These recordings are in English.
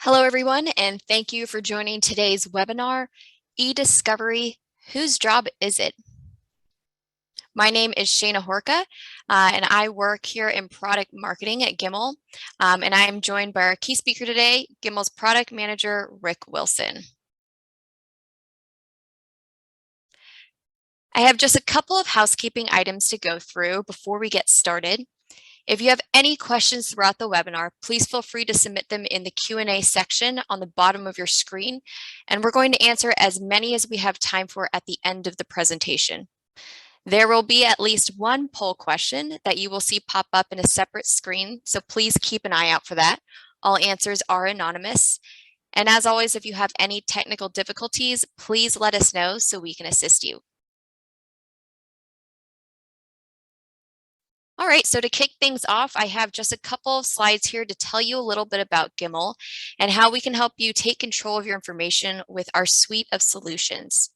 Hello, everyone, and thank you for joining today's webinar, eDiscovery, Whose Job Is It? My name is Shana Horka, and I work here in product marketing at Gimel, and I am joined by our key speaker today, Gimel's product manager, Rick Wilson. I have just a couple of housekeeping items to go through before we get started. If you have any questions throughout the webinar, please feel free to submit them in the Q&A section on the bottom of your screen, and we're going to answer as many as we have time for at the end of the presentation. There will be at least one poll question that you will see pop up in a separate screen, so please keep an eye out for that. All answers are anonymous. And as always, if you have any technical difficulties, please let us know so we can assist you. All right, so to kick things off, I have just a couple of slides here to tell you a little bit about Gimel and how we can help you take control of your information with our suite of solutions.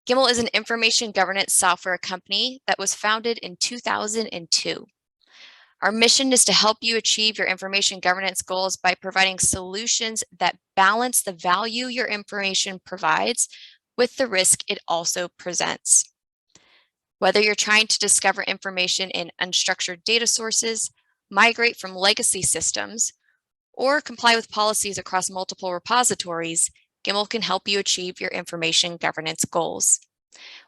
Gimel is an information governance software company that was founded in 2002. Our mission is to help you achieve your information governance goals by providing solutions that balance the value your information provides with the risk it also presents. Whether you're trying to discover information in unstructured data sources, migrate from legacy systems, or comply with policies across multiple repositories, Gimel can help you achieve your information governance goals.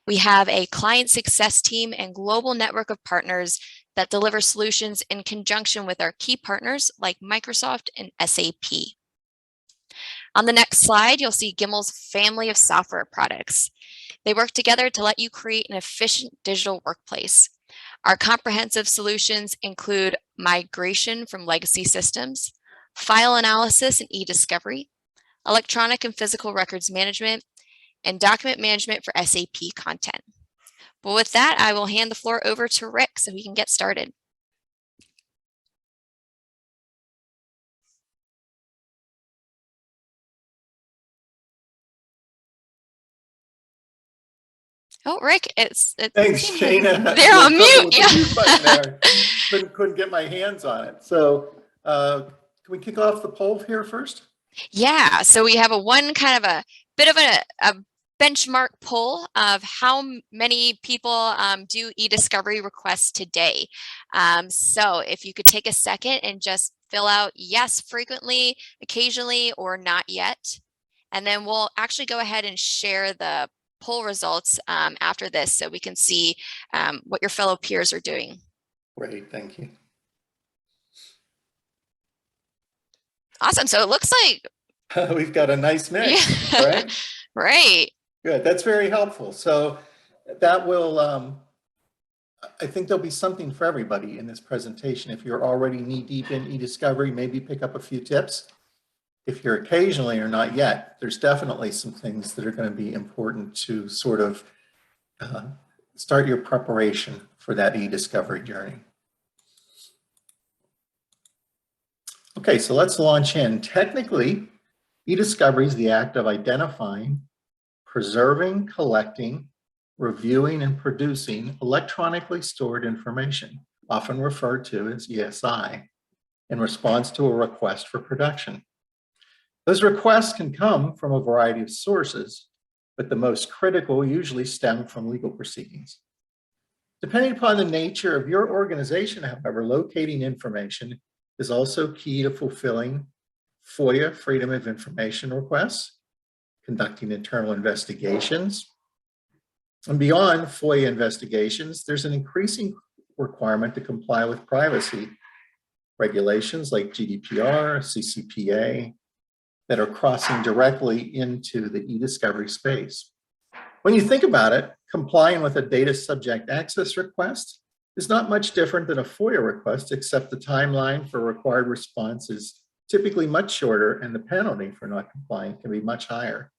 We have a client success team and global network of partners that deliver solutions in conjunction with our key partners like Microsoft and SAP. On the next slide, you'll see Gimel's family of software products. They work together to let you create an efficient digital workplace. Our comprehensive solutions include migration from legacy systems, file analysis and eDiscovery, electronic and physical records management, and document management for SAP content. But with that, I will hand the floor over to Rick so we can get started. Oh, Rick, it's thanks, Shana. They're on mute. Yeah. Couldn't get my hands on it. So can we kick off the poll here first? Yeah, so we have a bit of a benchmark poll of how many people do eDiscovery requests today. So if you could take a second and just fill out yes, frequently, occasionally, or not yet. And then we'll actually go ahead and share the poll results after this so we can see what your fellow peers are doing. Great, thank you. Awesome, so it looks like we've got a nice mix, yeah. Right? Right. Good, that's very helpful. So that will, I think there'll be something for everybody in this presentation. If you're already knee-deep in eDiscovery, maybe pick up a few tips. If you're occasionally or not yet, there's definitely some things that are going to be important to sort of start your preparation for that eDiscovery journey. Okay, so let's launch in. Technically, eDiscovery is the act of identifying, preserving, collecting, reviewing, and producing electronically stored information, often referred to as ESI, in response to a request for production. Those requests can come from a variety of sources, but the most critical usually stem from legal proceedings. Depending upon the nature of your organization, however, locating information is also key to fulfilling FOIA, Freedom of Information requests, conducting internal investigations. And beyond FOIA investigations, there's an increasing requirement to comply with privacy regulations like GDPR, CCPA, that are crossing directly into the eDiscovery space. When you think about it, complying with a data subject access request is not much different than a FOIA request, except the timeline for required response is typically much shorter and the penalty for not complying can be much higher.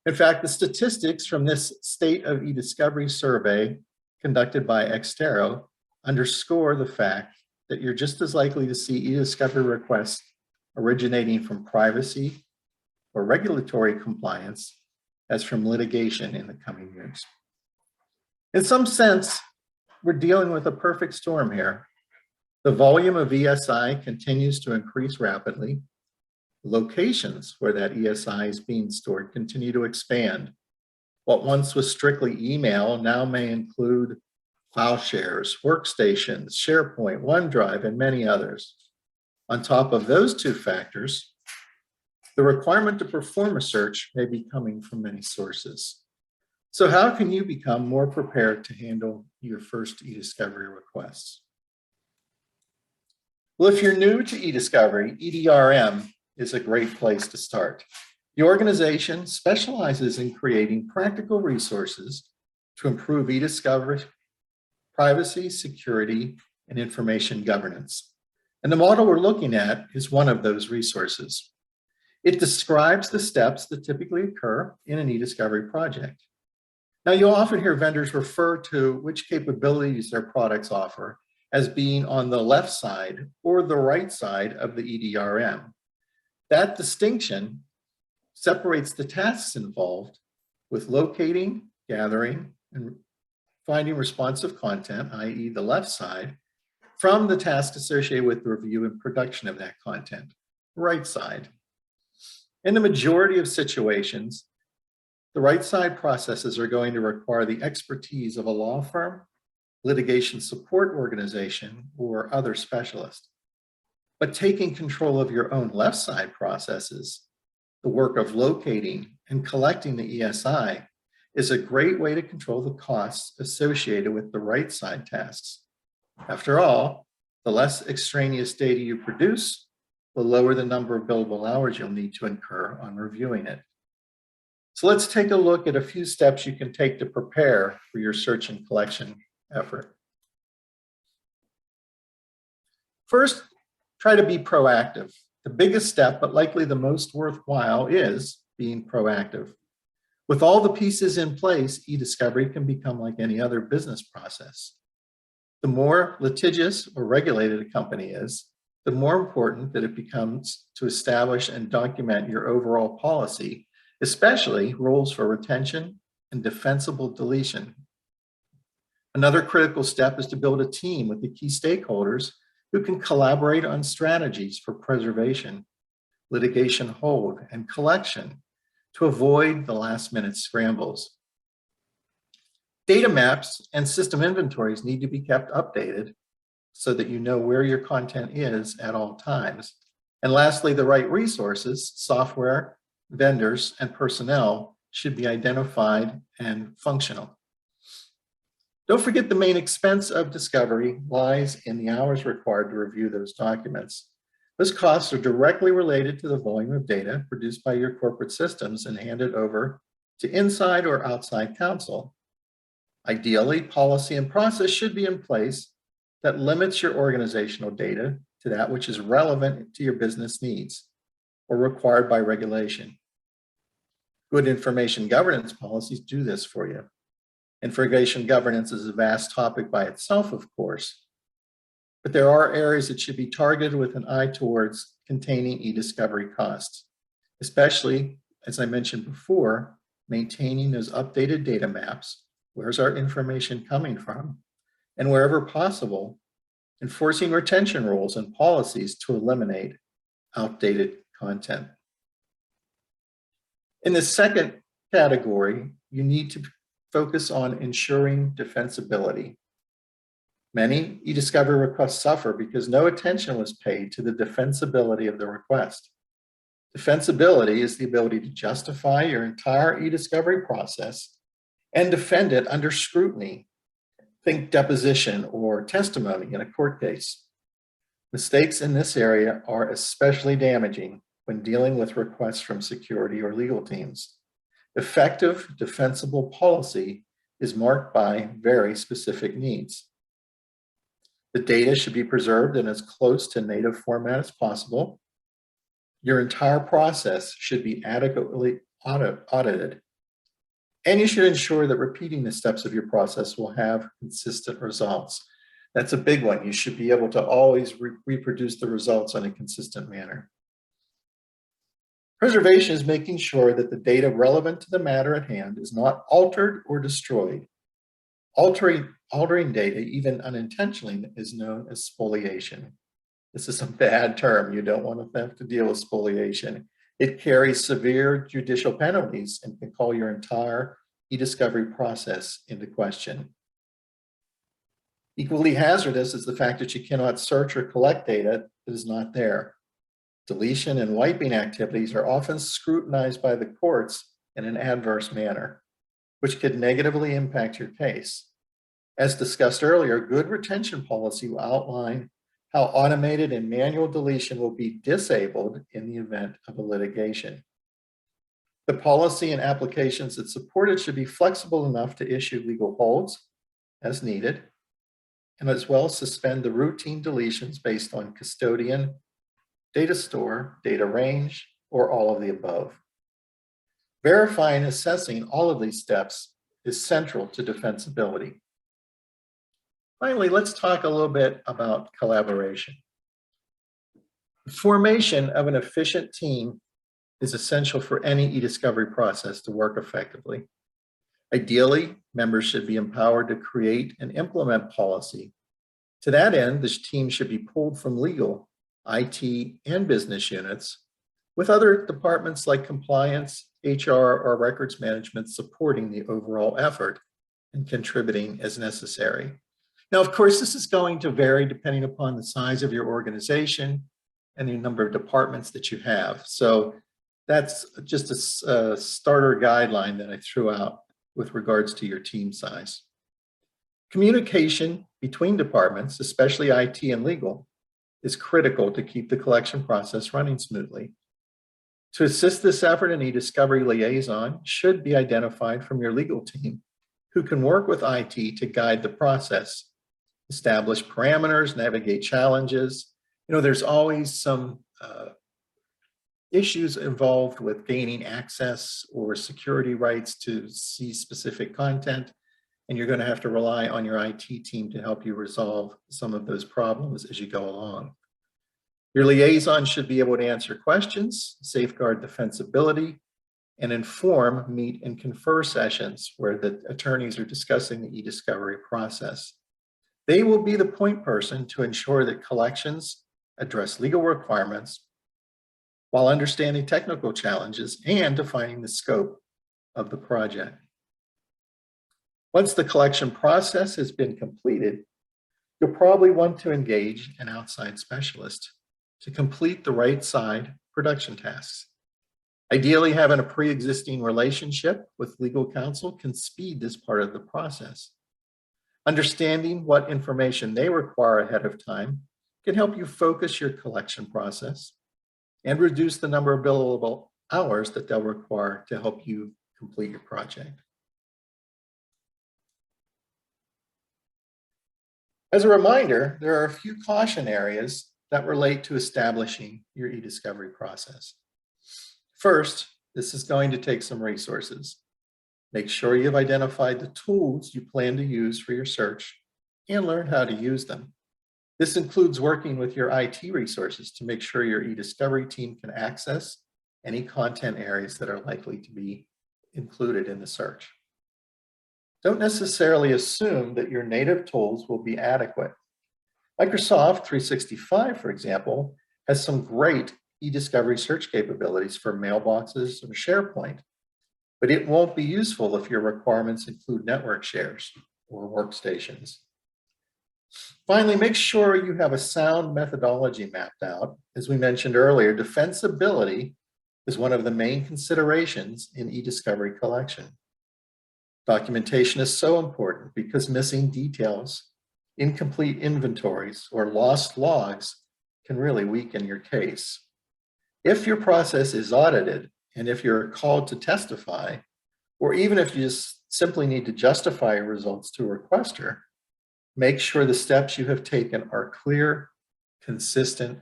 In fact, the statistics from this State of eDiscovery survey conducted by Extero underscore the fact that you're just as likely to see eDiscovery requests originating from privacy or regulatory compliance as from litigation in the coming years. In some sense, we're dealing with a perfect storm here. The volume of ESI continues to increase rapidly, Locations where that ESI is being stored continue to expand. What once was strictly email now may include file shares, workstations, SharePoint, OneDrive, and many others. On top of those two factors, the requirement to perform a search may be coming from many sources. So how can you become more prepared to handle your first eDiscovery requests? Well, if you're new to eDiscovery, EDRM is a great place to start. The organization specializes in creating practical resources to improve eDiscovery, privacy, security, and information governance. And the model we're looking at is one of those resources. It describes the steps that typically occur in an eDiscovery project. Now, you'll often hear vendors refer to which capabilities their products offer as being on the left side or the right side of the EDRM. That distinction separates the tasks involved with locating, gathering, and finding responsive content, i.e. the left side, from the tasks associated with the review and production of that content, right side. In the majority of situations, the right side processes are going to require the expertise of a law firm, litigation support organization, or other specialist. But taking control of your own left side processes, the work of locating and collecting the ESI, is a great way to control the costs associated with the right side tasks. After all, the less extraneous data you produce, the lower the number of billable hours you'll need to incur on reviewing it. So let's take a look at a few steps you can take to prepare for your search and collection effort. First, try to be proactive. The biggest step, but likely the most worthwhile, is being proactive. With all the pieces in place, eDiscovery can become like any other business process. The more litigious or regulated a company is, the more important that it becomes to establish and document your overall policy, especially rules for retention and defensible deletion. Another critical step is to build a team with the key stakeholders who can collaborate on strategies for preservation, litigation hold, and collection to avoid the last-minute scrambles. Data maps and system inventories need to be kept updated so that you know where your content is at all times. And lastly, the right resources, software, vendors, and personnel should be identified and functional. Don't forget the main expense of discovery lies in the hours required to review those documents. Those costs are directly related to the volume of data produced by your corporate systems and handed over to inside or outside counsel. Ideally, policy and process should be in place that limits your organizational data to that which is relevant to your business needs or required by regulation. Good information governance policies do this for you. Information governance is a vast topic by itself, of course, but there are areas that should be targeted with an eye towards containing eDiscovery costs, especially, as I mentioned before, maintaining those updated data maps. Where's our information coming from? And wherever possible, enforcing retention rules and policies to eliminate outdated content. In the second category, you need to focus on ensuring defensibility. Many eDiscovery requests suffer because no attention was paid to the defensibility of the request. Defensibility is the ability to justify your entire eDiscovery process and defend it under scrutiny. Think deposition or testimony in a court case. Mistakes in this area are especially damaging when dealing with requests from security or legal teams. Effective defensible policy is marked by very specific needs. The data should be preserved in as close to native format as possible. Your entire process should be adequately audited. And you should ensure that repeating the steps of your process will have consistent results. That's a big one. You should be able to always reproduce the results in a consistent manner. Preservation is making sure that the data relevant to the matter at hand is not altered or destroyed. Altering data, even unintentionally, is known as spoliation. This is a bad term. You don't want to have to deal with spoliation. It carries severe judicial penalties and can call your entire e-discovery process into question. Equally hazardous is the fact that you cannot search or collect data that is not there. Deletion and wiping activities are often scrutinized by the courts in an adverse manner, which could negatively impact your case. As discussed earlier, good retention policy will outline how automated and manual deletion will be disabled in the event of a litigation. The policy and applications that support it should be flexible enough to issue legal holds as needed, and as well suspend the routine deletions based on custodian, data store, data range, or all of the above. Verifying and assessing all of these steps is central to defensibility. Finally, let's talk a little bit about collaboration. The formation of an efficient team is essential for any e-discovery process to work effectively. Ideally, members should be empowered to create and implement policy. To that end, this team should be pulled from legal, IT, and business units, with other departments like compliance, HR, or records management supporting the overall effort and contributing as necessary. Now, of course, this is going to vary depending upon the size of your organization and the number of departments that you have. So that's just a starter guideline that I threw out with regards to your team size. Communication between departments, especially IT and legal, is critical to keep the collection process running smoothly. To assist this effort, an eDiscovery liaison should be identified from your legal team who can work with IT to guide the process, establish parameters, navigate challenges. There's always some issues involved with gaining access or security rights to see specific content, and you're going to have to rely on your IT team to help you resolve some of those problems as you go along. Your liaison should be able to answer questions, safeguard defensibility, and inform, meet, and confer sessions where the attorneys are discussing the eDiscovery process. They will be the point person to ensure that collections address legal requirements while understanding technical challenges and defining the scope of the project. Once the collection process has been completed, you'll probably want to engage an outside specialist to complete the right side production tasks. Ideally, having a pre-existing relationship with legal counsel can speed this part of the process. Understanding what information they require ahead of time can help you focus your collection process and reduce the number of billable hours that they'll require to help you complete your project. As a reminder, there are a few caution areas that relate to establishing your eDiscovery process. First, this is going to take some resources. Make sure you've identified the tools you plan to use for your search and learn how to use them. This includes working with your IT resources to make sure your eDiscovery team can access any content areas that are likely to be included in the search. Don't necessarily assume that your native tools will be adequate. Microsoft 365, for example, has some great eDiscovery search capabilities for mailboxes or SharePoint, but it won't be useful if your requirements include network shares or workstations. Finally, make sure you have a sound methodology mapped out. As we mentioned earlier, defensibility is one of the main considerations in eDiscovery collection. Documentation is so important because missing details, incomplete inventories, or lost logs can really weaken your case. If your process is audited, and if you're called to testify, or even if you just simply need to justify your results to a requester, make sure the steps you have taken are clear, consistent,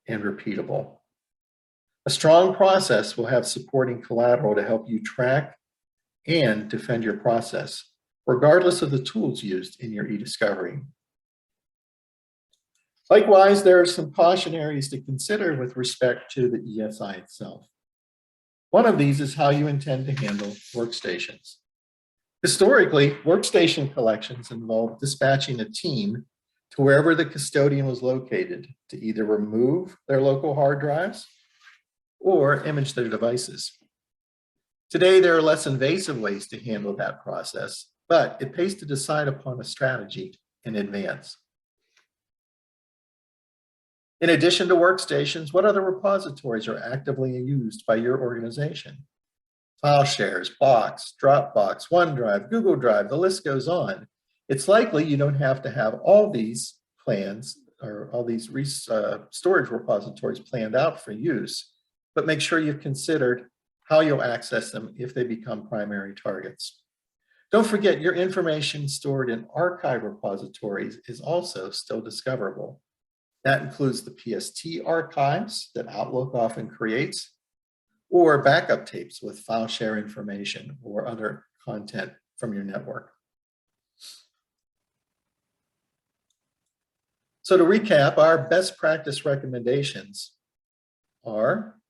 and repeatable. A strong process will have supporting collateral to help you track and defend your process, regardless of the tools used in your eDiscovery. Likewise, there are some caution areas to consider with respect to the ESI itself. One of these is how you intend to handle workstations. Historically, workstation collections involve dispatching a team to wherever the custodian was located to either remove their local hard drives or image their devices. Today, there are less invasive ways to handle that process, but it pays to decide upon a strategy in advance. In addition to workstations, what other repositories are actively used by your organization? File shares, Box, Dropbox, OneDrive, Google Drive, the list goes on. It's likely you don't have to have all these plans or all these storage repositories planned out for use, but make sure you've considered how you'll access them if they become primary targets. Don't forget, your information stored in archive repositories is also still discoverable. That includes the PST archives that Outlook often creates, or backup tapes with file share information or other content from your network. So to recap, our best practice recommendations are: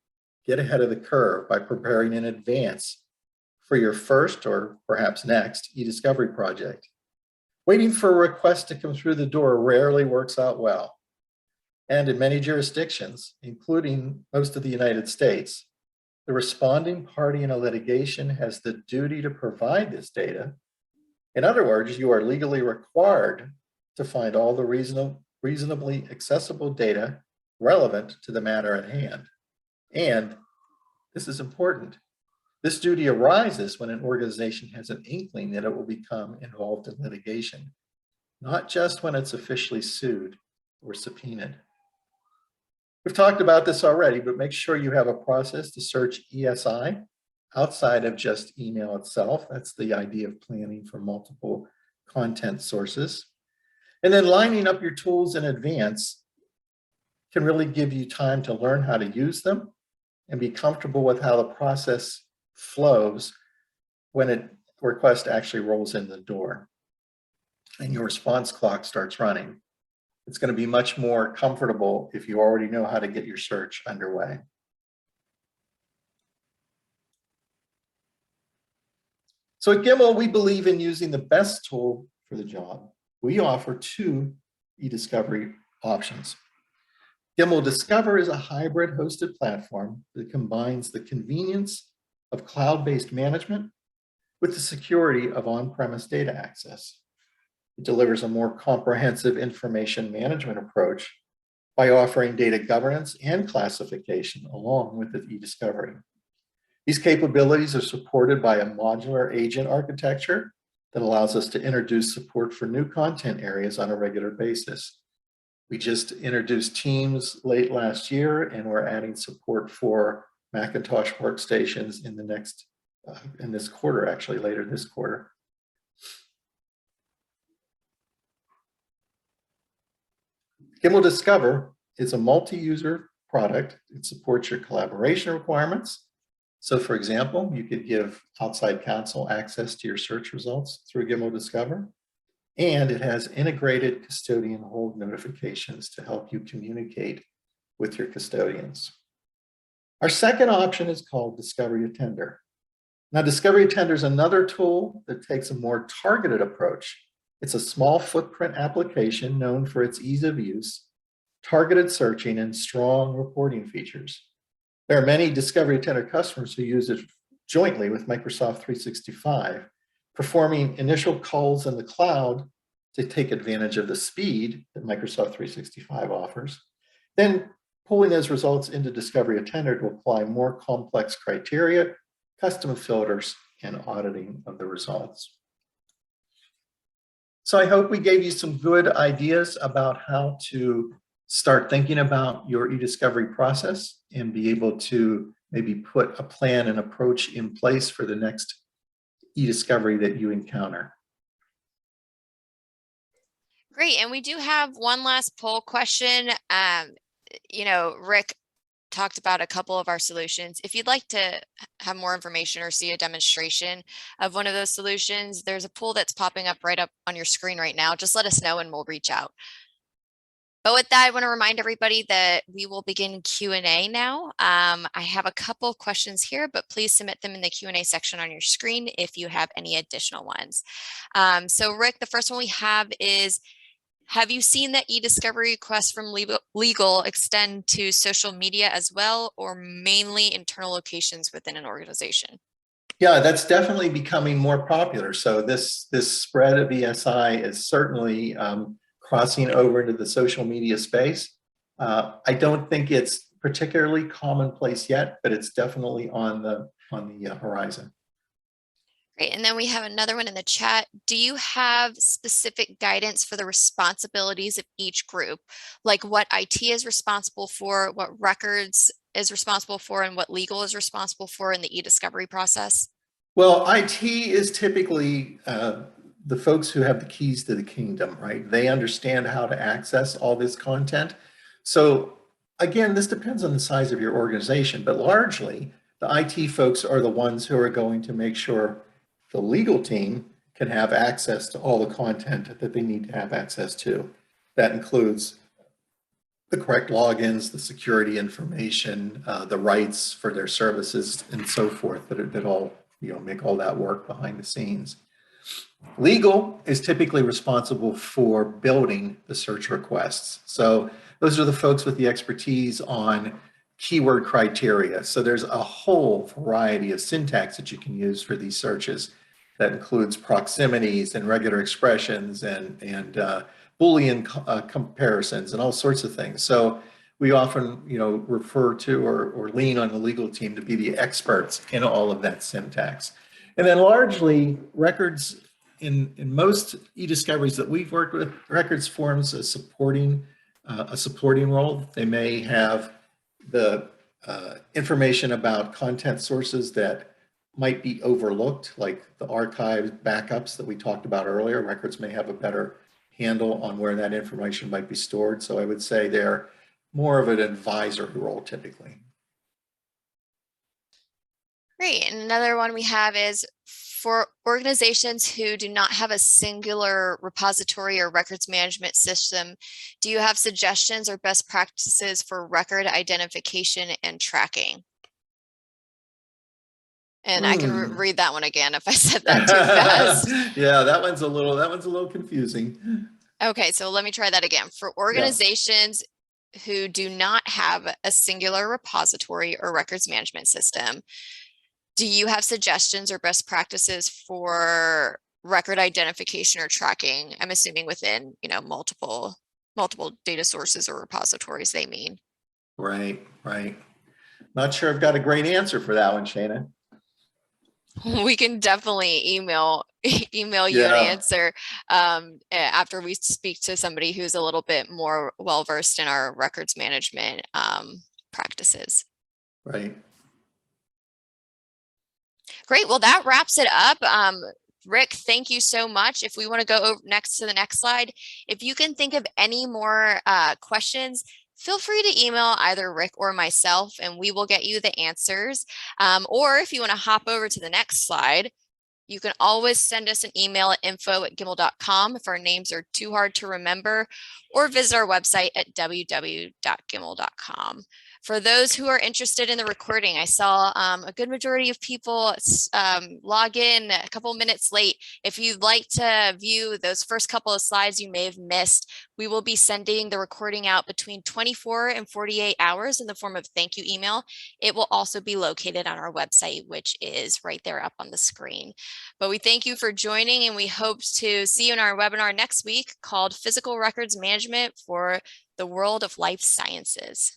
get ahead of the curve by preparing in advance for your first or perhaps next eDiscovery project. Waiting for a request to come through the door rarely works out well. And in many jurisdictions, including most of the United States, the responding party in a litigation has the duty to provide this data. In other words, you are legally required to find all the reasonably accessible data relevant to the matter at hand. And this is important. This duty arises when an organization has an inkling that it will become involved in litigation, not just when it's officially sued or subpoenaed. We've talked about this already, but make sure you have a process to search ESI outside of just email itself. That's the idea of planning for multiple content sources. And then lining up your tools in advance can really give you time to learn how to use them and be comfortable with how the process flows when a request actually rolls in the door and your response clock starts running. It's going to be much more comfortable if you already know how to get your search underway. So at Gimel, we believe in using the best tool for the job. We offer two eDiscovery options. Gimel Discover is a hybrid hosted platform that combines the convenience of cloud-based management with the security of on-premise data access. It delivers a more comprehensive information management approach by offering data governance and classification along with the eDiscovery. These capabilities are supported by a modular agent architecture that allows us to introduce support for new content areas on a regular basis. We just introduced Teams late last year, and we're adding support for Macintosh workstations in this quarter, actually later this quarter. Gimel Discover is a multi-user product. It supports your collaboration requirements. So for example, you could give outside counsel access to your search results through Gimel Discover. And it has integrated custodian hold notifications to help you communicate with your custodians. Our second option is called Discovery Attender. Now, Discovery Attender is another tool that takes a more targeted approach. It's a small footprint application known for its ease of use, targeted searching, and strong reporting features. There are many Discovery Attender customers who use it jointly with Microsoft 365, performing initial calls in the cloud to take advantage of the speed that Microsoft 365 offers, then pulling those results into Discovery Attender to apply more complex criteria, custom filters, and auditing of the results. So I hope we gave you some good ideas about how to start thinking about your eDiscovery process and be able to maybe put a plan and approach in place for the next eDiscovery that you encounter. Great, and we do have one last poll question. Rick talked about a couple of our solutions. If you'd like to have more information or see a demonstration of one of those solutions, there's a poll that's popping up right up on your screen right now. Just let us know and we'll reach out. But with that, I want to remind everybody that we will begin Q&A now. I have a couple of questions here, but please submit them in the Q&A section on your screen if you have any additional ones. So Rick, the first one we have is, Have you seen that eDiscovery requests from legal extend to social media as well, or mainly internal locations within an organization? Yeah, that's definitely becoming more popular. So this spread of ESI is certainly crossing over into the social media space. I don't think it's particularly commonplace yet, but it's definitely on the horizon. Great. And then we have another one in the chat. Do you have specific guidance for the responsibilities of each group? Like what IT is responsible for, what records is responsible for, and what legal is responsible for in the eDiscovery process? Well, IT is typically the folks who have the keys to the kingdom, right? They understand how to access all this content. So again, this depends on the size of your organization, but largely the IT folks are the ones who are going to make sure the legal team can have access to all the content that they need to have access to. That includes the correct logins, the security information, the rights for their services, and so forth, that all, make all that work behind the scenes. Legal is typically responsible for building the search requests. So those are the folks with the expertise on keyword criteria. So there's a whole variety of syntax that you can use for these searches. That includes proximities and regular expressions and Boolean comparisons and all sorts of things. So we often, refer to or lean on the legal team to be the experts in all of that syntax. And then largely records in most eDiscoveries that we've worked with, records forms a supporting role. They may have the information about content sources that might be overlooked, like the archive backups that we talked about earlier. Records may have a better handle on where that information might be stored. So I would say they're more of an advisor role typically. Great. And another one we have is for organizations who do not have a singular repository or records management system, do you have suggestions or best practices for record identification and tracking? And I can read that one again if I said that too fast. Yeah, that one's a little confusing. Okay, so let me try that again. For organizations who do not have a singular repository or records management system, do you have suggestions or best practices for record identification or tracking? I'm assuming within, multiple data sources or repositories they mean. Right. Not sure I've got a great answer for that one, Shana. We can definitely email you an answer after we speak to somebody who's a little bit more well-versed in our records management practices. Right. Great. Well, that wraps it up. Rick, thank you so much. If we want to go over next to the next slide, if you can think of any more questions, feel free to email either Rick or myself, and we will get you the answers. Or if you want to hop over to the next slide, you can always send us an email at info@giml.com if our names are too hard to remember, or visit our website at www.giml.com. For those who are interested in the recording, I saw a good majority of people log in a couple minutes late. If you'd like to view those first couple of slides you may have missed, we will be sending the recording out between 24 and 48 hours in the form of thank you email. It will also be located on our website, which is right there up on the screen. But we thank you for joining, and we hope to see you in our webinar next week called Physical Records Management for the World of Life Sciences.